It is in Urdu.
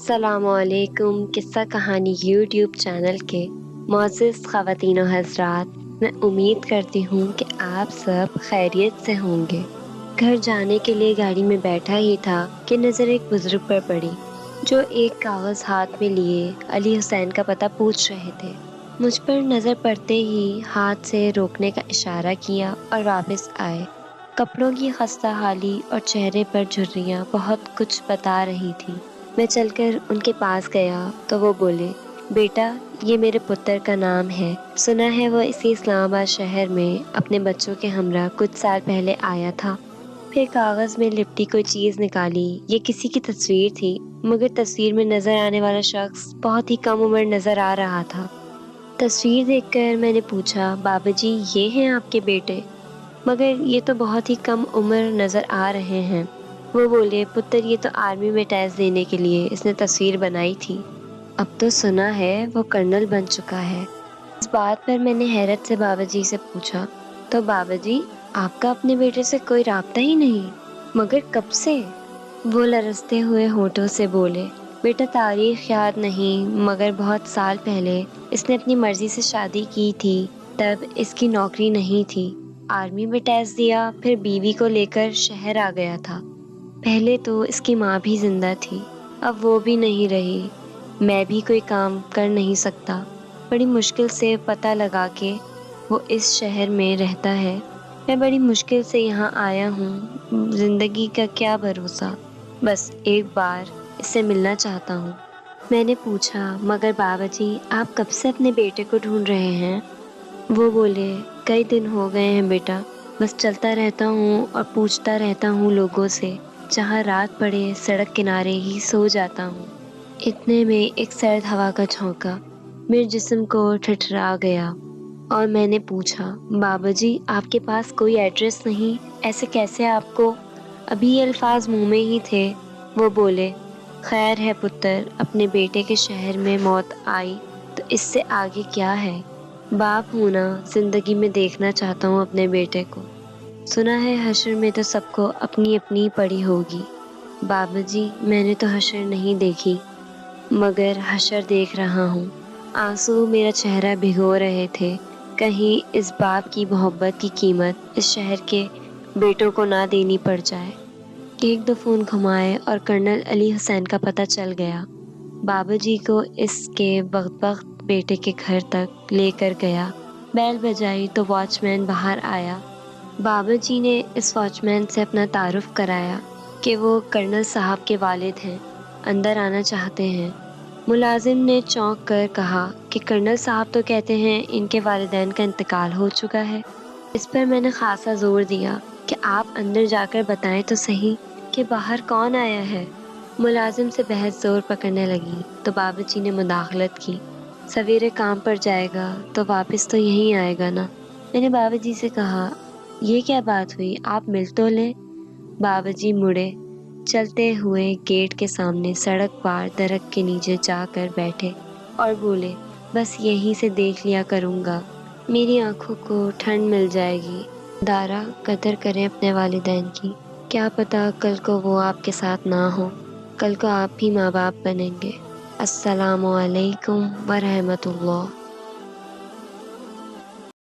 السلام علیکم قصہ کہانی یوٹیوب چینل کے معزز خواتین و حضرات، میں امید کرتی ہوں کہ آپ سب خیریت سے ہوں گے۔ گھر جانے کے لیے گاڑی میں بیٹھا ہی تھا کہ نظر ایک بزرگ پر پڑی جو ایک کاغذ ہاتھ میں لیے علی حسین کا پتہ پوچھ رہے تھے۔ مجھ پر نظر پڑتے ہی ہاتھ سے روکنے کا اشارہ کیا اور واپس آئے۔ کپڑوں کی خستہ حالی اور چہرے پر جھریاں بہت کچھ بتا رہی تھی۔ میں چل کر ان کے پاس گیا تو وہ بولے، بیٹا یہ میرے پتر کا نام ہے، سنا ہے وہ اسی اسلام آباد شہر میں اپنے بچوں کے ہمراہ کچھ سال پہلے آیا تھا۔ پھر کاغذ میں لپٹی کوئی چیز نکالی، یہ کسی کی تصویر تھی، مگر تصویر میں نظر آنے والا شخص بہت ہی کم عمر نظر آ رہا تھا۔ تصویر دیکھ کر میں نے پوچھا، بابا جی یہ ہیں آپ کے بیٹے؟ مگر یہ تو بہت ہی کم عمر نظر آ رہے ہیں۔ وہ بولے، پتر یہ تو آرمی میں ٹیسٹ دینے کے لیے اس نے تصویر بنائی تھی، اب تو سنا ہے وہ کرنل بن چکا ہے۔ اس بات پر میں نے حیرت سے بابا جی سے پوچھا، تو بابا جی آپ کا اپنے بیٹے سے کوئی رابطہ ہی نہیں، مگر کب سے؟ وہ لرزتے ہوئے ہونٹوں سے بولے، بیٹا تاریخ یاد نہیں، مگر بہت سال پہلے اس نے اپنی مرضی سے شادی کی تھی، تب اس کی نوکری نہیں تھی، آرمی میں ٹیسٹ دیا، پھر بیوی کو لے کر شہر آ گیا تھا۔ پہلے تو اس کی ماں بھی زندہ تھی، اب وہ بھی نہیں رہی، میں بھی کوئی کام کر نہیں سکتا، بڑی مشکل سے پتہ لگا کہ وہ اس شہر میں رہتا ہے، میں بڑی مشکل سے یہاں آیا ہوں، زندگی کا کیا بھروسہ، بس ایک بار اس سے ملنا چاہتا ہوں۔ میں نے پوچھا، مگر بابا جی آپ کب سے اپنے بیٹے کو ڈھونڈ رہے ہیں؟ وہ بولے، کئی دن ہو گئے ہیں بیٹا، بس چلتا رہتا ہوں اور پوچھتا رہتا ہوں لوگوں سے، جہاں رات پڑے سڑک کنارے ہی سو جاتا ہوں۔ اتنے میں ایک سرد ہوا کا جھونکا میرے جسم کو ٹھٹھرا گیا اور میں نے پوچھا، بابا جی آپ کے پاس کوئی ایڈریس نہیں؟ ایسے کیسے آپ کو؟ ابھی یہ الفاظ منہ میں ہی تھے۔ وہ بولے، خیر ہے پتر، اپنے بیٹے کے شہر میں موت آئی تو اس سے آگے کیا ہے؟ باپ ہوں نا، زندگی میں دیکھنا چاہتا ہوں اپنے بیٹے کو، سنا ہے حشر میں تو سب کو اپنی اپنی پڑی ہوگی۔ بابا جی میں نے تو حشر نہیں دیکھی، مگر حشر دیکھ رہا ہوں۔ آنسو میرا چہرہ بھگو رہے تھے، کہیں اس باپ کی محبت کی قیمت اس شہر کے بیٹوں کو نہ دینی پڑ جائے۔ ایک دو فون گھمائے اور کرنل علی حسین کا پتہ چل گیا۔ بابا جی کو اس کے بدبخت بیٹے کے گھر تک لے کر گیا، بیل بجائی تو واچ مین باہر آیا۔ بابا جی نے اس واچ مین سے اپنا تعارف کرایا کہ وہ کرنل صاحب کے والد ہیں، اندر آنا چاہتے ہیں۔ ملازم نے چونک کر کہا کہ کرنل صاحب تو کہتے ہیں ان کے والدین کا انتقال ہو چکا ہے۔ اس پر میں نے خاصا زور دیا کہ آپ اندر جا کر بتائیں تو صحیح کہ باہر کون آیا ہے۔ ملازم سے بحث زور پکڑنے لگی تو بابا جی نے مداخلت کی، سویرے کام پر جائے گا تو واپس تو یہیں آئے گا نا۔ میں نے بابا جی سے کہا، یہ کیا بات ہوئی، آپ مل تو لیں۔ بابا جی مڑے، چلتے ہوئے گیٹ کے سامنے سڑک پار درخت کے نیچے جا کر بیٹھے اور بولے، بس یہیں سے دیکھ لیا کروں گا، میری آنکھوں کو ٹھنڈ مل جائے گی۔ دارا قدر کریں اپنے والدین کی، کیا پتہ کل کو وہ آپ کے ساتھ نہ ہو، کل کو آپ بھی ماں باپ بنیں گے۔ السلام علیکم ورحمۃ اللہ۔